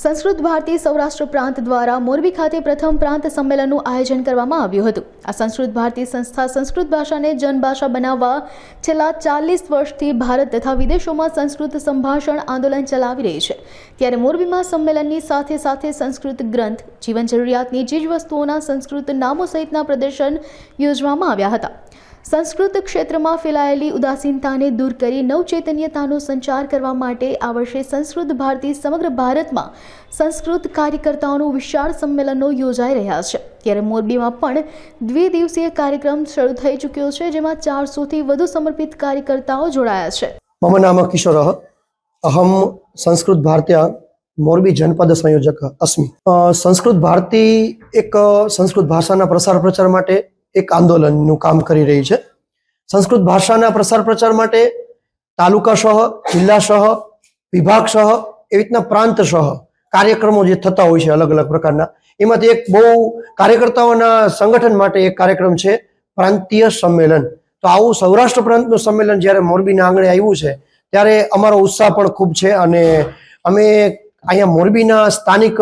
સંસ્કૃત ભારતી સૌરાષ્ટ્ર પ્રાંત દ્વારા મોરબી ખાતે પ્રથમ પ્રાંત સંમેલનનું આયોજન કરવામાં આવ્યું હતું। આ સંસ્કૃત ભારતી સંસ્થા સંસ્કૃત ભાષાને જનભાષા બનાવવા છેલ્લા 40 વર્ષથી ભારત તથા વિદેશોમાં સંસ્કૃત સંભાષણ આંદોલન ચલાવી રહી છે। ત્યારે મોરબીમાં સંમેલનની સાથે સાથે સંસ્કૃત ગ્રંથ, જીવન જરૂરિયાતની ચીજવસ્તુઓના સંસ્કૃત નામો સહિતના પ્રદર્શન યોજવામાં આવ્યા હતા। સંસ્કૃત ક્ષેત્રમાં ફેલાયેલી ઉદાસીનતાને દૂર કરી નવચૈતન્યતાનો સંચાર કરવા માટે આ વર્ષે સંસ્કૃત ભારતી સમગ્ર ભારતમાં સંસ્કૃત કાર્યકર્તાઓનું વિશાળ સંમેલનો યોજાઈ રહ્યા છે। ત્યારે મોરબીમાં પણ દ્વિદિવસીય કાર્યક્રમ શરૂ થઈ ચૂક્યો છે, જેમાં 400થી વધુ સમર્પિત કાર્યકર્તાઓ જોડાયા છે। मम नाम किशोरः, अहम संस्कृत भारत्या मोरबी जनपद संयोजक अस्मि। संस्कृत भारती एक संस्कृत भाषाना प्रसार प्रचार माटे एक आंदोलनનું કામ કરી રહી છે। સંસ્કૃત ભાષાના પ્રસાર પ્રચાર માટે તાલુકા સહ, જિલ્લા સહ, વિભાગ સહ, એવી રીતના પ્રાંત સહ કાર્યક્રમો જે થતા હોય છે અલગ અલગ પ્રકારના, એમાંથી એક બહુ કાર્યકર્તાઓના સંગઠન માટે એક કાર્યક્રમ છે પ્રાંતીય સંમેલન। તો આવું સૌરાષ્ટ્ર પ્રાંતનું સંમેલન જ્યારે મોરબીના આંગણે આવ્યું છે ત્યારે અમારો ઉત્સાહ પણ ખૂબ છે અને અમે અહીંયા મોરબીના સ્થાનિક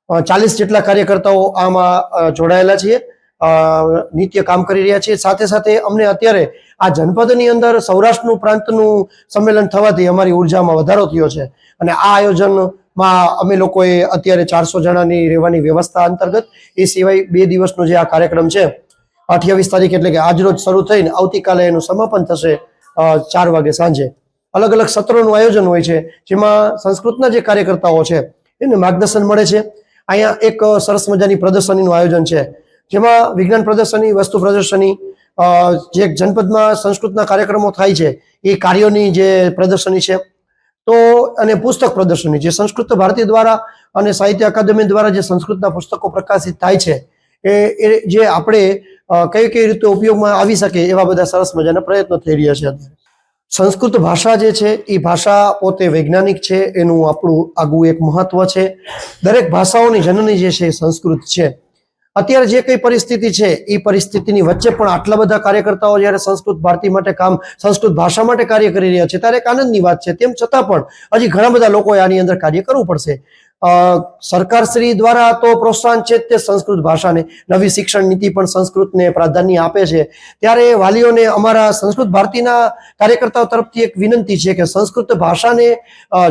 40 જેટલા કાર્યકર્તાઓ આમાં જોડાયેલા છીએ, નિત્ય કામ કરી રહ્યા છીએ। સાથે સાથે અમને અત્યારે આ જનપદની અંદર સૌરાષ્ટ્રનું પ્રાંતનું સંમેલન થવાથી અમારી ઉર્જામાં વધારો થયો છે અને આ આયોજનમાં અમે લોકોએ અત્યારે 400 જણાની રહેવાની વ્યવસ્થા અંતર્ગત એ સિવાય 2 દિવસનો જે આ કાર્યક્રમ છે 28 તારીખ એટલે કે આજરોજ શરૂ થઈને આવતીકાલે એનું સમાપન થશે 4 વાગે સાંજે। અલગ અલગ સત્રોનું આયોજન હોય છે જેમાં સંસ્કૃતના જે કાર્યકર્તાઓ છે એને માર્ગદર્શન મળે છે। અહીંયા એક સરસ મજાની પ્રદર્શનીનું આયોજન છે જેમાં વિજ્ઞાન પ્રદર્શની, વસ્તુ પ્રદર્શની, જે જનપદમાં સંસ્કૃતના કાર્યક્રમો થાય છે એ કાર્યોની જે પ્રદર્શની છે, તો અને પુસ્તક પ્રદર્શની જે સંસ્કૃત ભારતી દ્વારા અને સાહિત્ય અકાદમી દ્વારા જે સંસ્કૃતના પુસ્તકો પ્રકાશિત થાય છે એ જે આપણે કઈ રીતે ઉપયોગમાં આવી શકે એવા બધા સરસ મજાના પ્રયત્નો થઈ રહ્યા છે। સંસ્કૃત ભાષા જે છે એ ભાષા પોતે વૈજ્ઞાનિક છે, એનું આપણું આગવું એક મહત્વ છે। દરેક ભાષાઓની જનની જે છે સંસ્કૃત છે। અત્યારે જે કઈ પરિસ્થિતિ છે એ પરિસ્થિતિની વચ્ચે પણ આટલા બધા કાર્યકર્તાઓ જ્યારે સંસ્કૃત ભારતી માટે કામ, સંસ્કૃત ભાષા માટે કાર્ય કરી રહ્યા છે ત્યારે એક આનંદની વાત છે। તેમ છતાં પણ હજી ઘણા બધા લોકોએ આની અંદર કાર્ય કરવું પડશે। સરકારશ્રી દ્વારા તો પ્રોત્સાહન છે તે સંસ્કૃત ભાષાને, નવી શિક્ષણ નીતિ પણ સંસ્કૃતને પ્રાધાન્ય આપે છે। ત્યારે વાલીઓને અમારા સંસ્કૃત ભારતીના કાર્યકર્તાઓ તરફથી એક વિનંતી છે કે સંસ્કૃત ભાષાને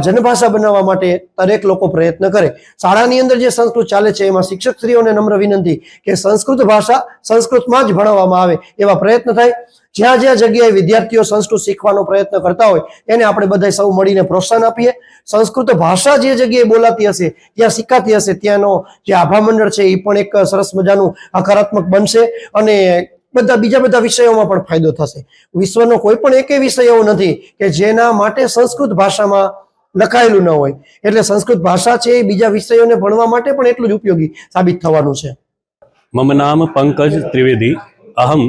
જનભાષા બનાવવા માટે દરેક લોકો પ્રયત્ન કરે। શાળાની અંદર જે સંસ્કૃત ચાલે છે એમાં શિક્ષકશ્રીઓને નમ્ર વિનંતી કે સંસ્કૃત ભાષા સંસ્કૃતમાં જ ભણાવવામાં આવે એવા પ્રયત્ન થાય। જ્યાં જ્યાં જગ્યાએ વિદ્યાર્થીઓ સંસ્કૃત શીખવાનો પ્રયત્ન કરતા હોય એને આપણે બધા સૌ મળીને પ્રોત્સાહન આપીએ। સંસ્કૃત ભાષા જે જગ્યાએ બોલાતી હશે, ત્યાં શીખાતી હશે, ત્યાંનો જે આભા મંડળ છે એ પણ એક સરસ મજાનું હકારાત્મક બનશે અને બીજા બધા વિષયોમાં પણ ફાયદો થશે। વિશ્વનો કોઈ પણ એકે વિષય એવો નથી કે જેના માટે સંસ્કૃત ભાષામાં લખાયેલું ન હોય, એટલે સંસ્કૃત ભાષા છે એ બીજા વિષયોને ભણવા માટે પણ એટલું જ ઉપયોગી સાબિત થવાનું છે। मम नाम पंकज त्रिवेदी, अहम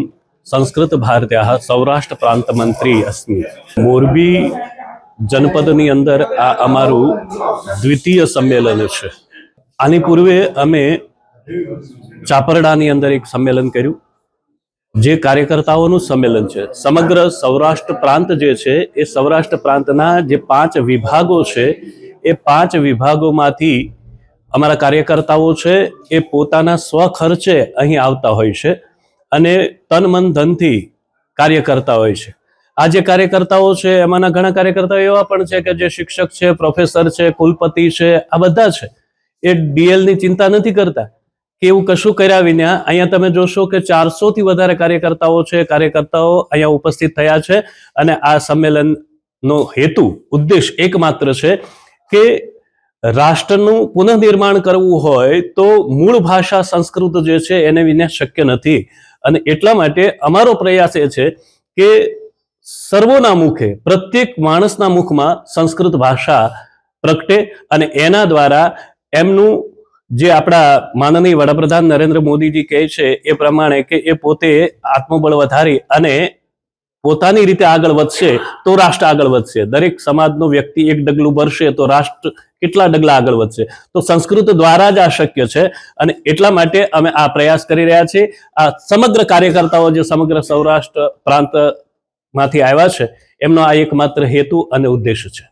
संस्कृत भारत्याः सौराष्ट्र प्रांत मंत्री अस्मि। मोरबी जनपदनी अंदर आ अमारू द्वितीय सम्मेलन छे। आनी पूर्वे अमे चापरडानी अंदर एक सम्मेलन कर्युं जे कार्यकर्ताओनुं सम्मेलन छे। समग्र सौराष्ट्र प्रांत जे छे ए सौराष्ट्र प्रांतना जे 5 विभागो छे ए 5 विभागोमांथी અમારા કાર્યકર્તાઓ છે એ પોતાના સ્વખર્ચે અહીં આવતા હોય છે અને તન મન ધનથી કાર્ય કરતા હોય છે। આ જે કાર્યકર્તાઓ છે એમાંના ઘણા કાર્યકર્તાઓ એવા પણ છે કે જે શિક્ષક છે, પ્રોફેસર છે, કુલપતિ છે, આ બધા છે એ ડીએલની ચિંતા નથી કરતા કે એવું કશું કર્યા વિના અહીંયા તમે જોશો કે 400થી વધારે કાર્યકર્તાઓ છે, કાર્યકર્તાઓ અહીંયા ઉપસ્થિત થયા છે અને આ સંમેલનનો હેતુ, ઉદ્દેશ એકમાત્ર છે કે રાષ્ટ્રનું પુનઃનિર્માણ કરવું હોય તો મૂળ ભાષા સંસ્કૃત જે છે એને વિના શક્ય નથી અને એટલા માટે અમારો પ્રયાસ એ છે કે સર્વોના મુખે, પ્રત્યેક માણસના મુખમાં સંસ્કૃત ભાષા પ્રગટે અને એના દ્વારા એમનું જે આપણા માનનીય વડાપ્રધાન નરેન્દ્ર મોદીજી કહે છે એ પ્રમાણે કે એ પોતે આત્મબળ વધારી અને પોતાની રીતે આગળ વધશે તો રાષ્ટ્ર આગળ વધશે। દરેક સમાજનો વ્યક્તિ એક ડગલું ભરશે તો રાષ્ટ્ર કેટલા ડગલા આગળ વધશે। તો સંસ્કૃત દ્વારા જ આ શક્ય છે અને એટલા માટે અમે આ પ્રયાસ કરી રહ્યા છીએ। આ સમગ્ર કાર્યકર્તાઓ જે સમગ્ર સૌરાષ્ટ્ર પ્રાંતમાંથી આવ્યા છે એમનો આ એકમાત્ર હેતુ અને ઉદ્દેશ છે।